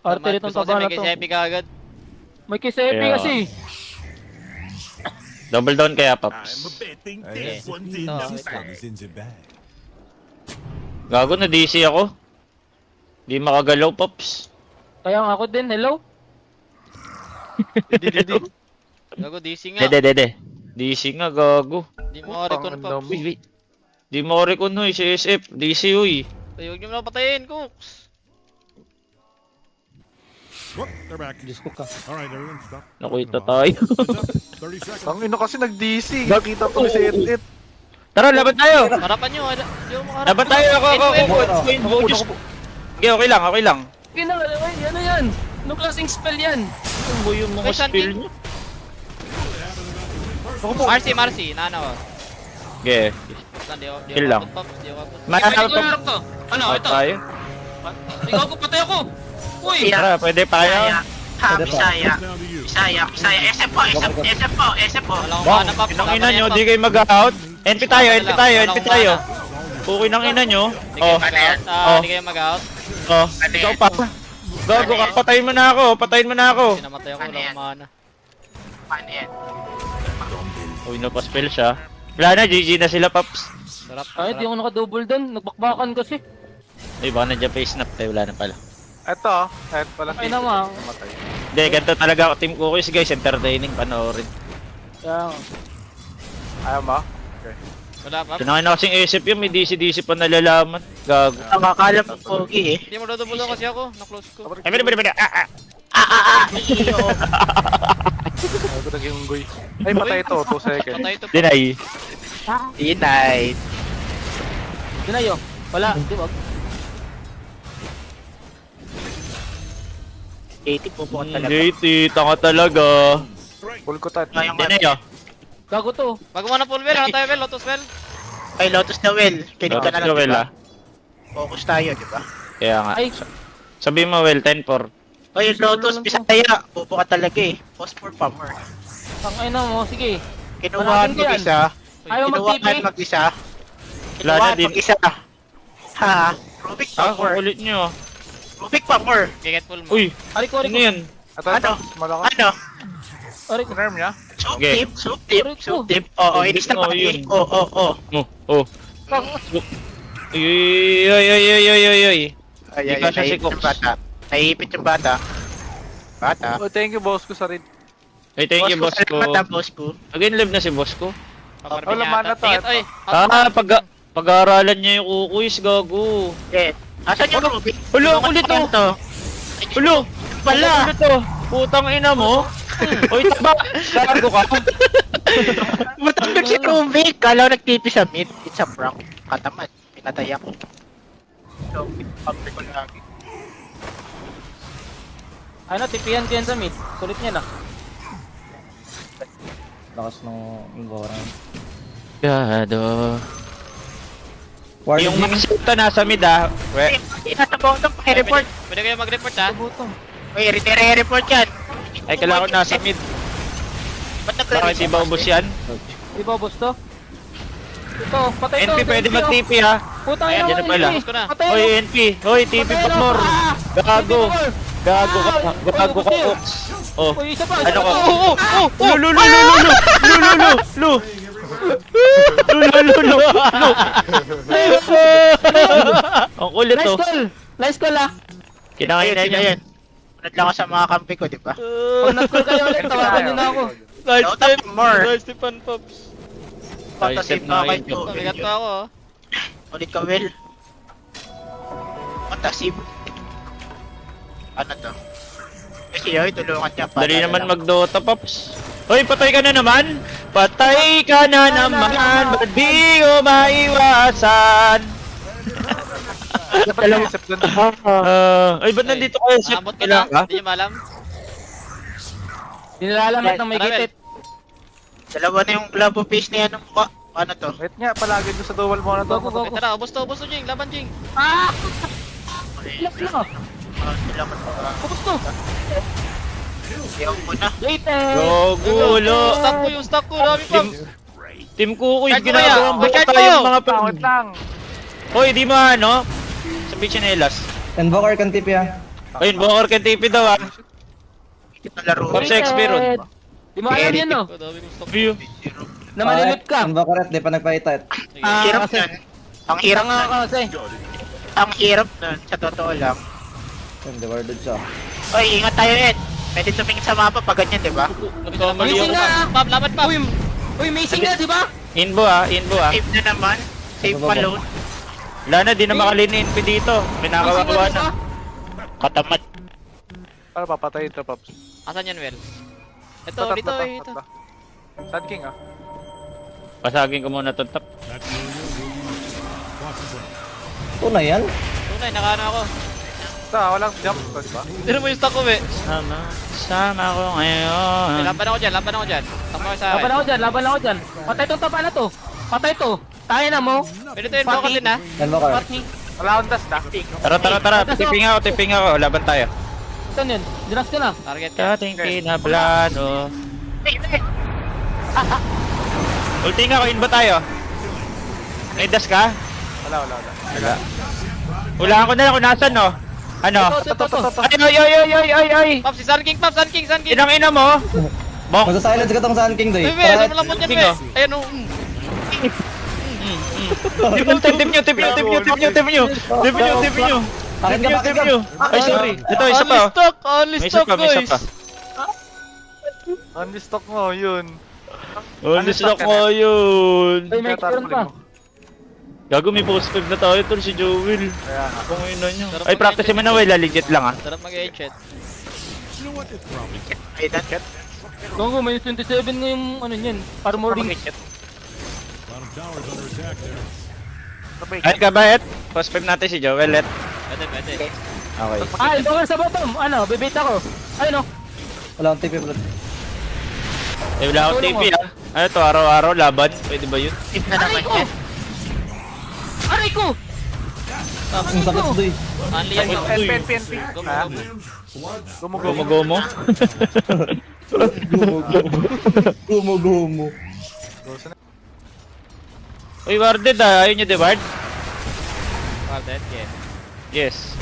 Artery itong Gusto ko taba na may to. kisepi ka agad. May kisepi Kaya- kasi. Double down kaya, Paps. Ito, This wait lang. comes in the bag. Gago na DC ako. Di makagalaw, Paps. Kaya nga ako din, hello? Gago, DC nga. Dede. DC nga, gago. Di mo recon pa. Wait. Di mo recon huy, CSF. DC huy. Huwag niyo na patayin, Cooks. Whoop, they're back. Diyos ko ka. All right, everyone, stop. Nakuita tayo. 30 seconds. Ang ino kasi nag-DC. Nakita ko si Edit. Tara, laban tayo! Harapan nyo, di mo maharap. Laban tayo! Ako! Okay lang. Okay na, ano yan? Anong klaseng spell yan? Ano mo yung mga Ay, Shanti. spill niyo? Marcy, nanaw. Okay. Di Kill lang. ako Pops, di ako abot. Mananap Pwede ko harap to. Ano, ito? tayo. Ikaw ko, patay ako. Uy! Tara, pwede pa kayo. Bisaya. Down to you. Bisaya. SM po. Wala akong mana, Pops. Inang ina nyo, di kayo mag-out. NP tayo. Okay nang ina nyo. Oh, Hindi kayo mag-out. oh. Ikaw pa. Gago ka, patayin mo na ako. Sinamatay ako, wala akong mana. Paano yan? Uy, napaspell siya. Wala na, GG na sila, Paps. Sarap. Ay, di ako naka-double down. Nagbakbakan kasi. Uy, baka nandiyan pa yung snap tayo. Wala na pala. Ito, kahit pala Ay naman. Namatay. Hindi, ganito talaga ako. Team Cookies, guys. Entertaining panoorin. Kaya, Ayaw mo? Wala, Pops. Tinangin na kasing SF yun. May DC pa nalalaman. Gago. Ang akala mo pogi eh. Hindi mo dodo kasi ako, na-close ko. Ay, bali. Ayaw ko naging unggoy. Ay, patay ito. 2 seconds. Patay ito. Dinay. Denied. dinayo. Wala, di ba? 80 po po talaga. JT, tanga talaga. Full ko tayo. Ngayong Dinay ah. Gago to. Wag mo na full well, ano tayo well, Lotus well. Ay, Lotus na well. Kinig ka na lang, Well, diba? ah. Focus tayo, diba? Kaya nga. Ay, Sabi mo, well, 10-4. Ay, Lotus, Bisaya. Pupo ka talaga eh. Post for farmer. ang ina mo, sige. Kinuhaan Panapin ko yan. mag-isa. Ayaw Kinuhaan mag-TP. mag-isa. Wala na Kinuhaan din. mag-isa. Ha? Rubik Ah, farmer. kukulit nyo. Rubik farmer. Get full mo. Uy, Ari ko. ano yan? Ito, Ano? malakas. Ano? Ari ko. Nerm niya? Soup Okay. tip, soup tip, Correct soup po. tip. Oo, inis na Oh, pati. yun. Oo. Oh. Uy. Ay, Di ka siya si naipit Cox. yung bata. Naipit yung bata. Bata. Oh, thank you, boss ko sa rin. Ay, thank you, boss ko. Salamat, boss ko. Again, live na si boss ko. Wala mana to, Tingit, ito. oy. Pag-aaralan niya yung kukuis, gago. Eh, asan yung Rubik? Hulo, kulit Tulungan ko to. Hulo, Wala. Ano to? Putang ina mo. Uy, taba. Gago ka. Matanggal si Rubik. Kala ko nagtipi sa mid. It's a prank. Katamad. Pinatay ako. So, pag-pag ko lagi. Ano, tipihan ko yan sa mid. Sulit niya na. Lakas ng Goran. Gado. Yung Maxita nasa mid ah. Eh, inatabang ito. Pakireport. Pwede kayo mag-report ha. Butong. Uy, re-report yan. Ay, kailangan ko nasa mid. Ba't Bakit di ba ubos yan? Di ba, boss to? Ito, patay to. NP pwede NP, oh. mag-TP ha. Putang Ayan, ina dyan mo, na pala. NP. Gusto ko na. Patay Hoy, mo. NP. Hoy, TP Patay pa mo. more. Ah! Gago. Gago ka. Gago ka, Uy, Ox. Oh. Uy, isa pa. Ano ka? Oh, Lu. Ang kulit Nice to. call. Nice call ah. Kinakain Ayun, niya. ayun. Unat lang ako sa mga kampi ko, di ba? Pag nag-call kayo ulit, tawagan niyo na ako. Nice Shout out more. Nice tip and pops. Pagkasip na kayo. Bigat pa ako oh. Ulit ka, Will. Pagkasip. Ano to? Kasi yun, tulungan niya. Dali naman mag-Dota, Pops. Hoy, patay ka na naman! Patay ka na naman! Ba't di ko maiwasan? Dapat naisip doon. Ay, ba't nandito kayo? Shit, Abot ko kailangan na. ka? Hindi nyo maalam. Dinalalamit ng may Tara, Will. gitit. Dalawa na yung love face niya ng mukha. Ano to? Wait nga, palagi doon sa dual mo na to. Go. Eh, tara, ubos to, Jing. Laban, Jing. Ah! Ilang lang ah. Sila ko to. Tapos to. Ayaw ko na. Later. Gogulo! Stock ko, dami pa. Team Kukoy, Charge mo ginagawang kaya? buka Charge tayo mo! mga Wait pang... lang. Hoy, di mo ano? Sabi chinelas. Invoker kan tip ya. Ayun, buong orc and TP daw ah. Kita laro. Pops experience. Di mo alam yan, no? Ang dami kong stock. View. Na malimot ka. Ang bakaret, di pa nagpaitat. Ah, Hirap kasi. nun. Ang hirap Nga nun. kasi. Ang hirap nun. Sa totoo lang. Hindi, worded siya. Oy, ingat tayo, Ed. Pwede tumingin sa mapa pag ganyan, di ba? Missing nga. Pop, laban pop. Uy, missing nga, di ba? Inbo ah, inbo ah. Save na naman. Save pa load. Wala na, di na makalinin inpi dito. Pinakawawa na. Katamad. Para papatayin to, Pops. Asan yan, Well? Ito, Tatap, dito, tatap, ito. tatap. Sun King ah. Pasagin ko muna to top. That warrior will be concentrate. Tunay yan? Tunay, nakaano ako. Walang jump to, di ba? Tira mo yung stock ko, eh. Sama ko ngayon. Laban ako dyan, laban ako dyan. Tama ko sa Laban akin. ako dyan, laban ako dyan. Patay to, tapa na to. Patay to. Kaya na mo. Pwede to yun, baka din ha. Yan bakaret. Pati. Wala akong dust ah. Tara. Tipping ako. Laban tayo. Saan yun? Dinas ka na. Target ka. Dating pinablano. Ulti nga ko, inbo tayo. May dash ka? Wala. Hulaan ko na lang kung nasan no. Ano? Ito. Ay! Pop, si Sun King, Pop, Sun King. Inang ina mo! Bong! Magsa-silence ka tong Sun King, doy. Bebe, ano mo lang mo dyan, King, be? oh. Ayan, oh. Tip nyo! Akin ka. Ay, sorry. Ito, isa pa. Only May isa stock, pa, may isa guys. pa. Only stock mo, yun. Only stock mo yun. Uy, may experience pa. Gago, may post 5 na tayo, tol, si Joel. Kaya nga. Kung ino nyo. Sarap Ay, practice mo na, Wela, legit lang ah. Sarap mag-headshot. You know what? It's probably Ay, that cat. Gongo, may 27 na yung ano niyan. Armor ring. bottom tower's under attack there. Ay, kabayat. Post 5 natin si Joel, let. Pwede. Okay. Ah, ito sa bottom. Ano, bibit ako. Ayun, oh. Wala akong TP, bro. Eh, wala akong TP ah. Ano to, araw-araw, laban. Pwede ba yun? Save na naman yan. Aray ko! Ang sakit, doy. Only yan, no? PNP. Ha? Gumo-gumo. Gumo. Uy, warded ah. Ayun nyo, di ward? Well, dead, yeah. Yes.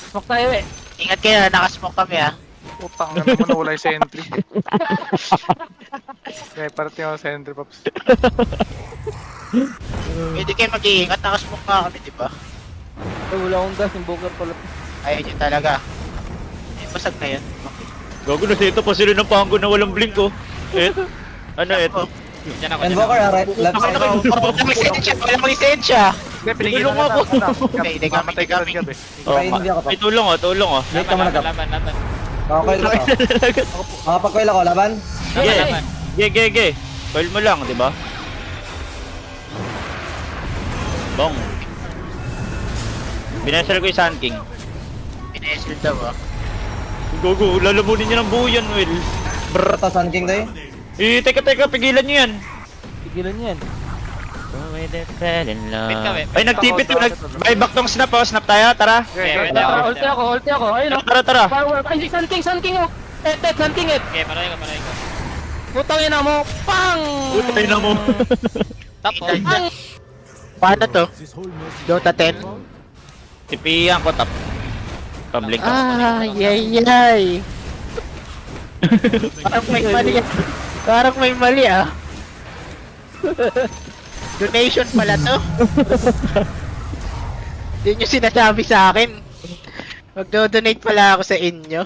Smoke tayo, eh. Ingat kayo, nakasmoke kami ah. Utang na naman, wala yung sentry. Okay, parating ako sa sentry, Pops. Pwede kayo mag-iingat, nakasmoke ka kami, di ba? Ay, wala akong gas. Yung boker pala. Ayun yun talaga. Eh, basag na yun. Gago na dito pa sila ng panggo na walang blink oh. Ano eto? Diyan ako, And dyan Walker, ako. right? Left side. Walang lisensya, walang lisensya! Hindi, pinigil Tulong ako. Hindi, Mamatay ka rin gabi. Hindi ako pa. May tulong oh. Late ka muna, Gap. Laban. Makakoil ka. Makapag-coil ako, laban? Laban. Ge. Coil mo lang, di ba? Bong. Binasal ko yung Sun King. Pinesil daw ah. Gogo, lalamunin niya ng buo yan, Will. Brrr. Ito, Sun King, doy. Teka, pigilan niyo yan. Tigilan yan. Wait ka, wait. Ay, nagtipit to. Buyback tong snap oh. Snap tayo, tara. Okay, wait Tara, ako. ulti ako. Ayun, oh. Tara. Firework. Ay, Sun King, oh. Sun King, Okay, parahin ko. Putang ina mo. Pang! Utay na mo. Top, oh. Ang! Paano to? This whole mess Dota 10? Tipiyan ko tap. Public. Yay! Parang may mali ah. Donation pala to. Yun yung sinasabi sa akin. Magdo-donate pala ako sa inyo.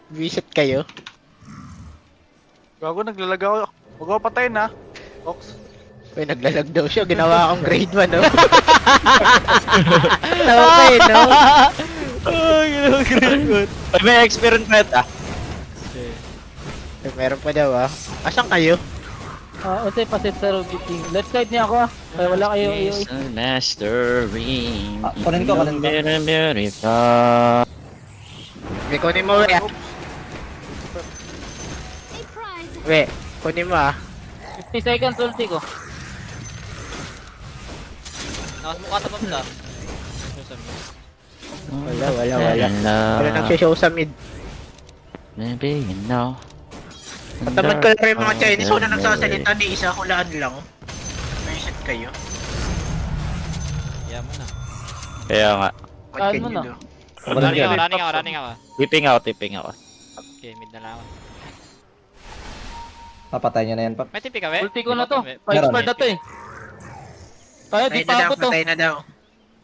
Visit kayo. Gago, naglalag ako. Huwag ako patayin ha. Ox. Uy, naglalag daw siya. Ginawa akong grade 1, no? Okay, no? Ay, may experience na ito ah. Meron pa daw, ah. Asan kayo? Ulti pa save sa Ruby King. Left side niya ako, ah. Kaya wala kayo. Mastery. Kunin ko. Beautiful. May kunin mo, we. We, kunin mo, ah. 50 seconds ulti ko. Nakasmukha sa Pops, ah. Wala. Wala nagsishow sa mid. Maybe you know. Katamad ko lang rin mga Chinese. Una nagsasalita ni isa, hulaan lang. Visit kayo. Kaya mo na. Kaya nga. What Saan can mo you na? do? Running ako. Tipping ako. Okay, mid na lang ako. Papatay niya na yan, Pop. May tipi ka, we? Ulti ko na to. May- Pa-expert na to eh. Kaya di Patay na pa daw, ako to. patay na daw.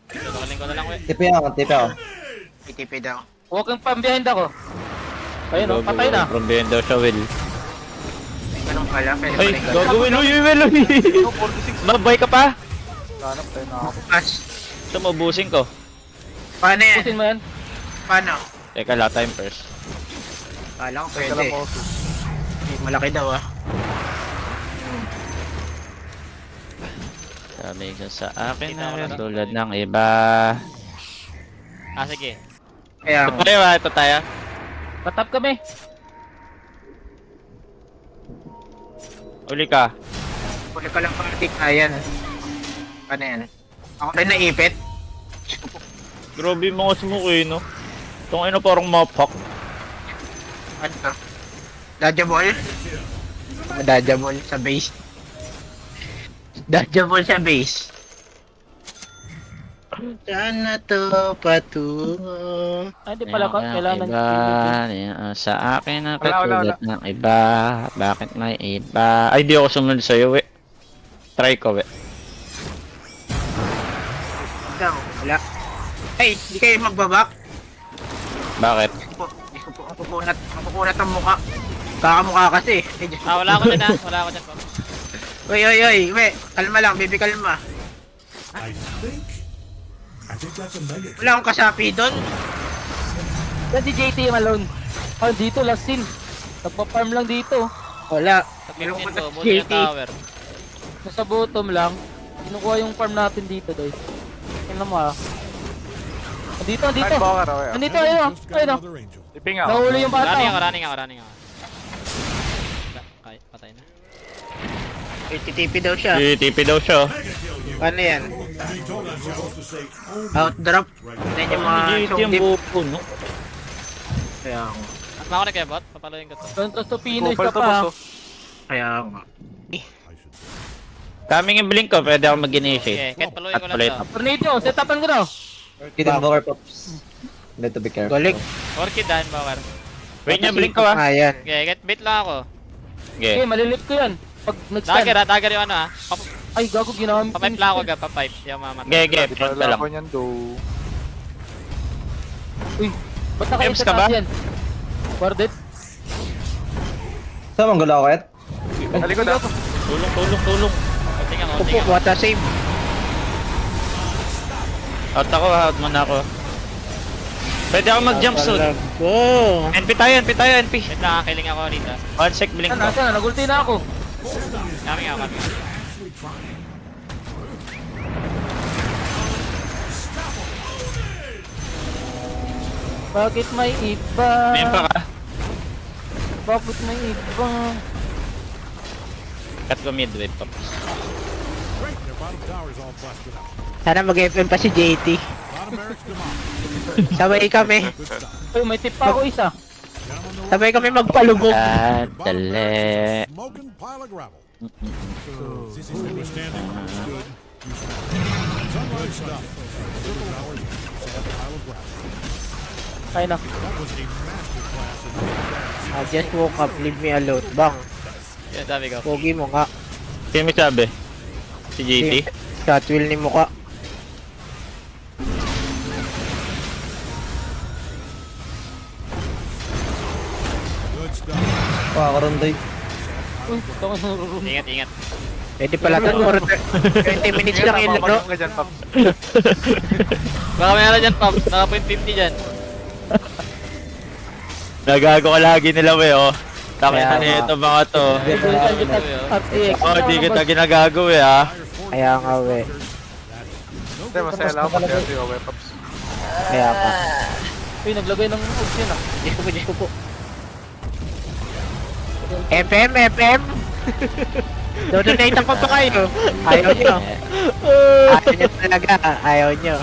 Tutukalin ko na lang, we. Tipi ako, tipi ako. May tipi daw. Huwag kang pang behind ako. Ayun o, patay na. From behind daw siya, Will. May ganun pala, pwede Ay, pala gago, Will, Will. Mabay ka pa? Hanap tayo na ako. Pass. Sumubusin ko. Paano yan? Pusin mo yan. Paano? Teka, la time first. Kala ko Teka lang pwede. mo. Malaki daw ah. Sabi ko sa akin Kita ko na na. tulad ng iba. Sige. Kaya Ito tayo, ito tayo. Patap kami. Uli ka. huli ko lang partik. Ayan. Paano yan? Ako rin naipit. Grabe mga smoke eh, no? Itong ino parang mapak. Ano to? Dodgeable? Dodgeable sa base. Dodgeable sa base. Sana to patungo. Ay, di pala ka. Kailangan ng iba, sa akin na Wala, wala, katulad ng iba. Bakit may iba? Ay, di ako sumunod sa'yo, we. Try ko, we. Ikaw, wala. Ay, di kayo magbabak. Bakit? Di ko po ang pupunat ang mukha. Kakamukha kasi. Eh, Diyos ko. Wala ako dyan, ha? Wala ako dyan, Pop. Oy, we, kalma lang, baby, kalma. I think that's a negative. Wala akong kasapi doon. Yan si JT Malone. Oh, dito last scene. Nagpa-farm lang dito. Wala. Sa Meron 15 ko ko, na buti yung JT. tower. Nasa bottom lang. Kinukuha yung farm natin dito, guys. Tingnan mo ah. Dito. Ay, bakar ako. Nandito, ayun ah. Just got Ayun ah. another angel. Tipping ako. Nahuli yung bata. Running ako. Okay, patay na. Eh, titipi daw siya. TP daw siya. Paano yan? He told us you're supposed to say only Outdrop. Yan yung mga Legit yung showdip. buko, no? Kaya nga. At makunik kayo, bot? Papaluin ko to. Gantos to Pinoy Kupal ka to, pa. boss. ah. oh. Kaya nga. I should. Kaming yung blink ko, pwede ako mag-initiate. Okay, kahit paluin At ko lang plate. to. Tornado, setapan ko na. Hidden Invoker, Pops. Need to be careful. Galing. Orchid, dahil bawar. Wait niya, blink ko ah. Ayan. Okay, kahit bait lang ako. Okay, Okay. malilip ko yan. Pag nag-stand. Dagger yung ano, ha? Ay, gago, ginamit. Papipe lang ako, ga, papipe. Di ako mamatay. Okay, Di pa plant ka lang. ako niyan, do. Uy, ba't nakain Ems sa ka ba? taas yan? Guarded? Saan mong galaw, Ket? Talikod ako. Tulong. Konting ako. Pupo, wata save. Out ako, out muna ako. Pwede ako mag-jump suit. Go. NP tayo, NP. Wait lang, kiling ako rito. 1 sec blink ko. Nasaan na? Nagulti na ako. Coming ako. Bakit may iba? Mempa ka. Bakit may iba? Cut ko midway, Pops. Great, their bottom tower's all busted out. Sana mag-FM pa si JT. Bottom barracks demolished. Sabay kami. Good stuff. Uy, may tip pa ako isa. Down on the Sabay kami magpalubog. Dali. smoking pile of gravel. So, this is understanding. Good. Sunlight stuff. Circle towers, sand pile of gravel. Kaya na. That was a master class in I just woke up, leave me alone. Bang, Yan, sabi ko. pogi mo nga. Sino may sabi? Si JT? Shotwheel ni mukha. good stuff. Pakakaronday. Uy, ito ko narurunod. Ingat. Pwede pala ito. 20 minutes lang yung laro. Ka dyan, Pop. Baka meron dyan, Pop. Naka point 50 dyan. Nagago ka lagi nila, we, oh. Takita Kaya na nga. ito mga to. Ay, saan kita RTX? Oh, di kita ginagago, eh, ah. Kaya nga we. Hindi, masaya lang ako. Masaya si Owe, Pops. Kaya nga. Uy, naglagay ng orbs yun ah. Diyos ko po. FM. Dodonate ko pa kayo. Ayaw nyo. Ayaw nyo talaga. Ayaw nyo.